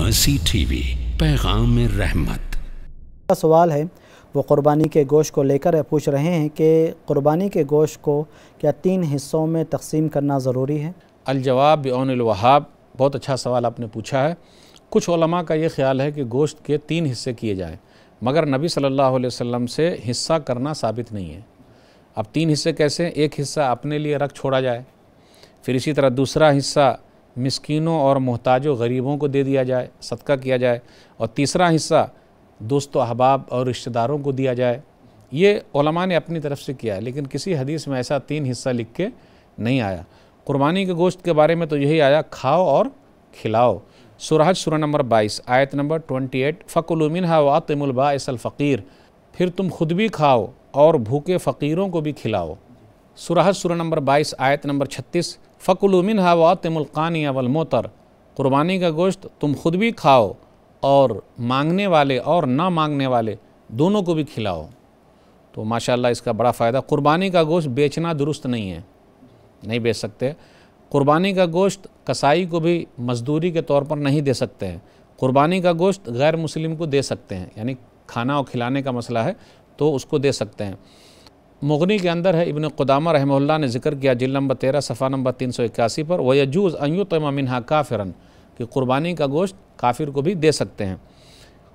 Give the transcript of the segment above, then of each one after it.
مرسی T V, پیغام رحمت۔ سوال ہے وہ قربانی کے گوشت کو لے کر پوچھ رہے ہیں کہ قربانی کے گوشت کو کیا 3 حصوں میں تقسیم کرنا ضروری ہے؟ الجواب بعون الوہاب، بہت اچھا سوال آپ نے پوچھا ہے۔ کچھ علماء کا یہ خیال ہے کہ گوشت کے 3 حصے کیے جائیں، مگر نبی صلی اللہ علیہ وسلم سے حصہ کرنا ثابت نہیں ہے۔ اب 3 حصے کیسے؟ ایک حصہ اپنے لیے رکھ چھوڑا جائے، پھر اسی طرح دوسرا حصہ مسکینوں اور محتاج و غریبوں کو دے دیا جائے، صدقہ کیا جائے، اور تیسرا حصہ دوست و احباب اور رشتہ داروں کو دیا جائے۔ یہ علماء نے اپنی طرف سے کیا ہے، لیکن کسی حدیث میں ایسا 3 حصہ لکھ کے نہیں آیا۔ قربانی کے گوشت کے بارے میں تو یہی آیا، کھاؤ اور کھلاؤ۔ سورہ حج سورہ نمبر 22 آیت نمبر 28، فَكُلُوا مِنْهَا وَأَطْعِمُوا الْبَائِسَ الْفَقِيرَ، پھر تم خود بھی کھاؤ اور بھوکے فقیروں کو بھی کھلاؤ۔ سورہ حج سورہ نمبر 22 آیت نمبر 36، فَكُلُوا مِنْهَا وَأَطْعِمُوا الْقَانِعَ وَالْمُعْتَرَ، قربانی کا گوشت تم خود بھی کھاؤ اور مانگنے والے اور نہ مانگنے والے دونوں کو بھی کھلاؤ۔ تو ماشاءاللہ اس کا بڑا فائدہ۔ قربانی کا گوشت بیچنا درست نہیں ہے، نہیں بیچ سکتے۔ قربانی کا گوشت کسائی کو بھی مزدوری کے طور پر نہیں دے سکتے ہیں۔ قربانی کا گوشت غیر مسلم کو دے سکتے ہیں، یعنی کھانا اور کھلانے کا مسئلہ ہے تو اس کو دے سکتے ہیں۔ مغنی کے اندر ہے، ابن قدامہ رحمہ اللہ نے ذکر کیا جلد نمبر 13 صفحہ نمبر 381 پر، وَيَجُوزُ أَن يُطْعِمَ مِنْهَا كَافِرًا، کہ قربانی کا گوشت کافر کو بھی دے سکتے ہیں۔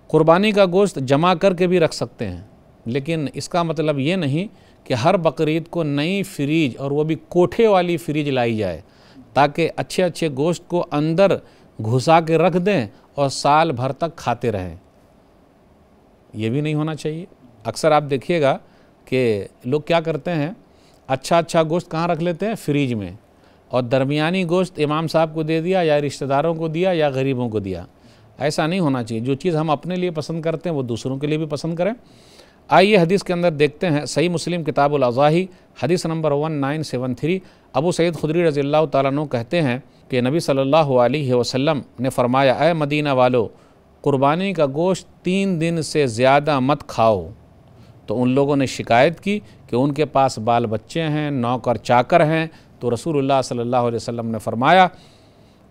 قربانی کا گوشت جمع کر کے بھی رکھ سکتے ہیں، لیکن اس کا مطلب یہ نہیں کہ ہر بقرعید کو نئی فریج اور وہ بھی کوٹھے والی فریج لائی جائے تاکہ اچھے اچھے گوشت کو اندر گھسا کے رکھ دیں اور سال بھر تک کھاتے رہیں۔ یہ بھی نہیں ہونا چاہیے۔ اکثر آپ دیکھیے گا کہ لوگ کیا کرتے ہیں، اچھا گوشت کہاں رکھ لیتے ہیں؟ فریج میں، اور درمیانی گوشت امام صاحب کو دے دیا یا رشتہ داروں کو دیا یا غریبوں کو دیا۔ ایسا نہیں ہونا چاہیے۔ جو چیز ہم اپنے لیے پسند کرتے ہیں وہ دوسروں کے لیے بھی پسند کریں۔ آئیے حدیث کے اندر دیکھتے ہیں، صحیح مسلم کتاب الاضاحی حدیث نمبر 1973، ابو سعید خدری رضی اللہ تعالیٰ عنہ کہتے ہیں کہ نبی صلی اللہ علیہ وسلم نے فرمایا، اے مدینہ والو، قربانی کا گوشت 3 دن سے زیادہ مت کھاؤ۔ تو ان لوگوں نے شکایت کی کہ ان کے پاس بال بچے ہیں، نوکر چاکر ہیں، تو رسول اللہ صلی اللہ علیہ وسلم نے فرمایا،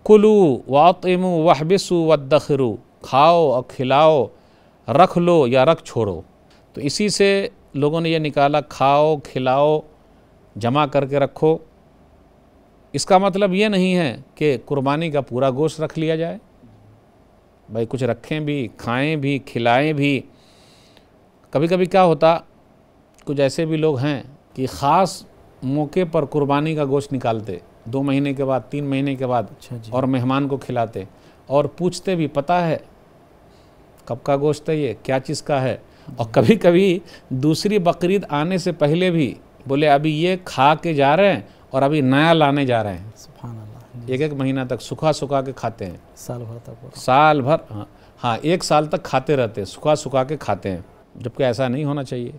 کلوا واطعموا واحبسوا وادخروا، کھاؤ اور کھلاؤ، رکھ لو یا رکھ چھوڑو۔ تو اسی سے لوگوں نے یہ نکالا، کھاؤ کھلاؤ جمع کر کے رکھو۔ اس کا مطلب یہ نہیں ہے کہ قربانی کا پورا گوشت رکھ لیا جائے، بھائی کچھ رکھیں بھی، کھائیں بھی، کھلائیں بھی۔ کبھی کبھی کیا ہوتا، کچھ ایسے بھی لوگ ہیں کہ خاص موقع پر قربانی کا گوشت نکالتے، 2 مہینے کے بعد، 3 مہینے کے بعد، اور مہمان کو کھلاتے اور پوچھتے بھی، پتہ ہے کب کا گوشت ہے، یہ کیا چیز کا ہے۔ اور کبھی کبھی دوسری بقرعید آنے سے پہلے بھی بولے ابھی یہ کھا کے جا رہے ہیں اور ابھی نیا لانے جا رہے ہیں۔ سبحان اللہ۔ 1 مہینہ تک سکھا کے کھاتے ہیں، سال بھر ہاں 1 سال تک کھاتے رہتے ہیں، سکھا کے کھاتے ہیں، جبکہ ایسا نہیں ہونا چاہیے۔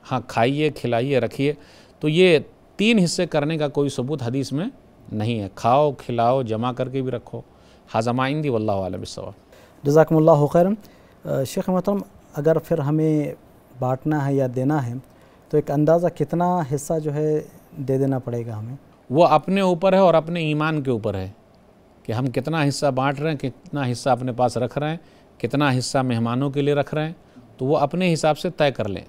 ہاں کھائیے کھلائیے رکھیے۔ تو یہ 3 حصے کرنے کا کوئی ثبوت حدیث میں نہیں ہے۔ کھاؤ کھلاؤ جمع کر کے بھی رکھو۔ ھذا ما عندی واللہ اعلم بالصواب۔ جزاکم اللہ خیرا۔ شیخ محترم، اگر پھر ہمیں بانٹنا ہے یا دینا ہے تو ایک اندازہ کتنا حصہ جو ہے دے دینا پڑے گا ہمیں؟ وہ اپنے اوپر ہے اور اپنے ایمان کے اوپر ہے کہ ہم کتنا حصہ بانٹ رہے ہیں، کتنا حصہ اپنے پاس رکھ رہے ہیں، کتنا حصہ مہمانوں کے لیے رکھ رہے ہیں، تو وہ اپنے حساب سے طے کر لیں،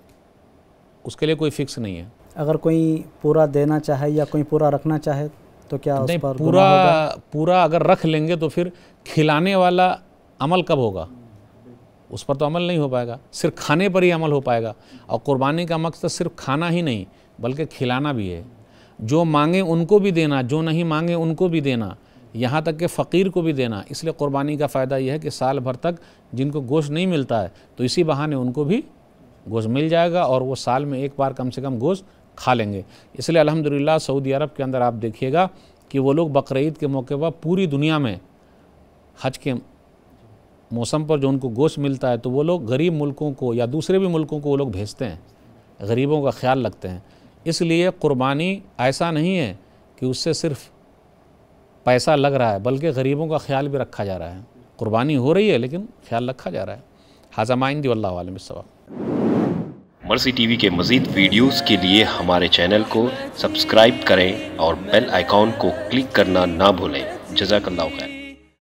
اس کے لیے کوئی فکس نہیں ہے۔ اگر کوئی پورا دینا چاہے یا کوئی پورا رکھنا چاہے تو کیا اس پر پورا اگر رکھ لیں گے تو پھر کھلانے والا عمل کب ہوگا؟ اس پر تو عمل نہیں ہو پائے گا، صرف کھانے پر ہی عمل ہو پائے گا۔ اور قربانی کا مقصد صرف کھانا ہی نہیں بلکہ کھلانا بھی ہے۔ جو مانگے ان کو بھی دینا، جو نہیں مانگے ان کو بھی دینا، یہاں تک کہ فقیر کو بھی دینا۔ اس لیے قربانی کا فائدہ یہ ہے کہ سال بھر تک جن کو گوشت نہیں ملتا ہے تو اسی بہانے ان کو بھی گوشت مل جائے گا اور وہ سال میں 1 بار کم سے کم گوشت کھا لیں گے۔ اس لیے الحمدللہ سعودی عرب کے اندر آپ دیکھیے گا کہ وہ لوگ بقرعید کے موقع پر پوری دنیا میں حج کے موسم پر جو ان کو گوشت ملتا ہے تو وہ لوگ غریب ملکوں کو یا دوسرے بھی ملکوں کو وہ لوگ بھیجتے ہیں، غریبوں کا خیال رکھتے ہیں۔ اس لیے قربانی ایسا نہیں ہے کہ اس سے صرف پیسہ لگ رہا ہے بلکہ غریبوں کا خیال بھی رکھا جا رہا ہے۔ قربانی ہو رہی ہے لیکن خیال رکھا جا رہا ہے۔ ھذا ما عندی واللہ اعلم بالصواب۔ مرسی ٹی وی کے مزید ویڈیوز کے لیے ہمارے چینل کو سبسکرائب کریں اور بیل آئیکن کو کلک کرنا نہ بھولیں۔ جزاک اللہ خیر۔